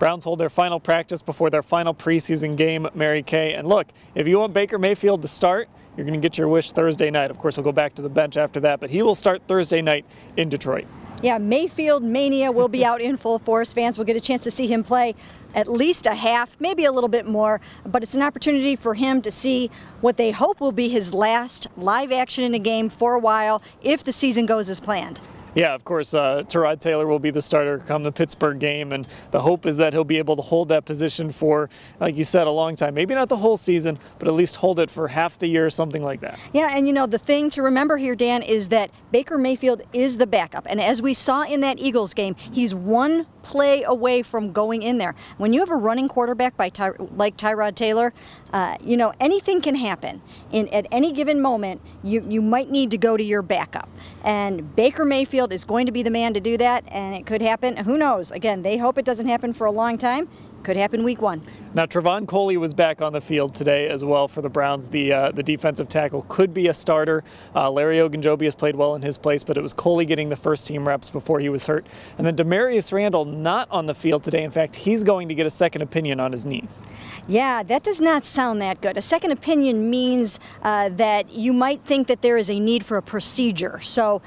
Browns hold their final practice before their final preseason game, Mary Kay. And look, if you want Baker Mayfield to start, you're going to get your wish Thursday night. Of course, he'll go back to the bench after that, but he will start Thursday night in Detroit. Yeah, Mayfield mania will be out in full force. Fans will get a chance to see him play at least a half, maybe a little bit more, but it's an opportunity for him to see what they hope will be his last live action in a game for a while if the season goes as planned. Yeah, of course, Tyrod Taylor will be the starter come the Pittsburgh game, and the hope is that he'll be able to hold that position for, like you said, a long time. Maybe not the whole season, but at least hold it for half the year, something like that. Yeah, and you know, the thing to remember here, Dan, is that Baker Mayfield is the backup, and as we saw in that Eagles game, he's one play away from going in there. When you have a running quarterback like Tyrod Taylor, you know, anything can happen. At any given moment, you might need to go to your backup. And Baker Mayfield is going to be the man to do that, and it could happen. Who knows? Again, they hope it doesn't happen for a long time. Could happen week one. Now, Trevon Coley was back on the field today as well for the Browns. The defensive tackle could be a starter. Larry Ogunjobi has played well in his place, but it was Coley getting the first team reps before he was hurt. And then Demarius Randall not on the field today. In fact, he's going to get a second opinion on his knee. Yeah, that does not sound that good. A second opinion means that you might think that there is a need for a procedure. So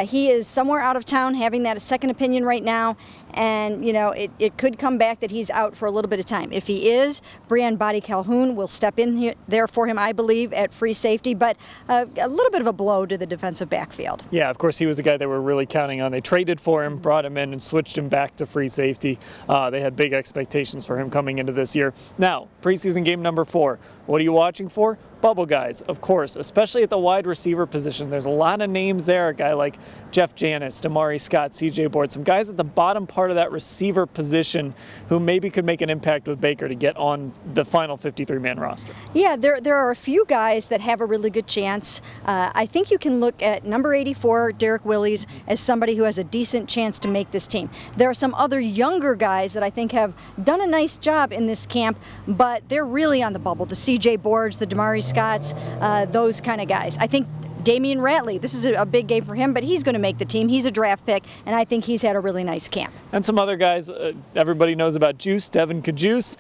he is somewhere out of town having that a second opinion right now. And, you know, it could come back that he's out for a little bit of time. If he is, Breon Body Calhoun will step in there for him, I believe, at free safety. But a little bit of a blow to the defensive backfield. Yeah, of course, he was the guy they were really counting on. They traded for him, brought him in, and switched him back to free safety. They had big expectations for him coming into this year. Now, preseason game number 4. What are you watching for? Bubble guys, of course, especially at the wide receiver position. There's a lot of names there. A guy like Jeff Janis, Damari Scott, CJ Board, some guys at the bottom part of that receiver position who maybe could make an impact with Baker to get on the final 53-man roster. Yeah, there are a few guys that have a really good chance. I think you can look at number 84, Derek Willis, as somebody who has a decent chance to make this team. There are some other younger guys that I think have done a nice job in this camp, but they're really on the bubble. The CJ Boards, the Damari Scotts, those kind of guys. I think Damian Ratley, this is a big game for him, but he's going to make the team. He's a draft pick, and I think he's had a really nice camp. And some other guys everybody knows about. Juice, Devin Kajus,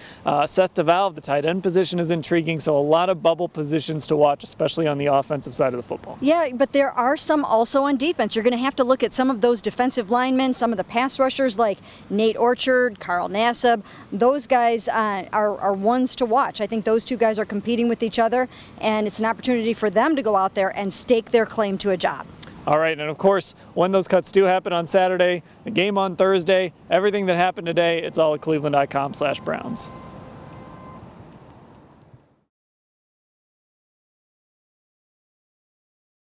Seth DeValve, the tight end position is intriguing, so a lot of bubble positions to watch, especially on the offensive side of the football. Yeah, but there are some also on defense. You're going to have to look at some of those defensive linemen, some of the pass rushers like Nate Orchard, Carl Nassib. Those guys are ones to watch. I think those two guys are competing with each other, and it's an opportunity for them to go out there and stake their claim to a job. All right, and of course, when those cuts do happen on Saturday, the game on Thursday, everything that happened today, it's all at cleveland.com/Browns.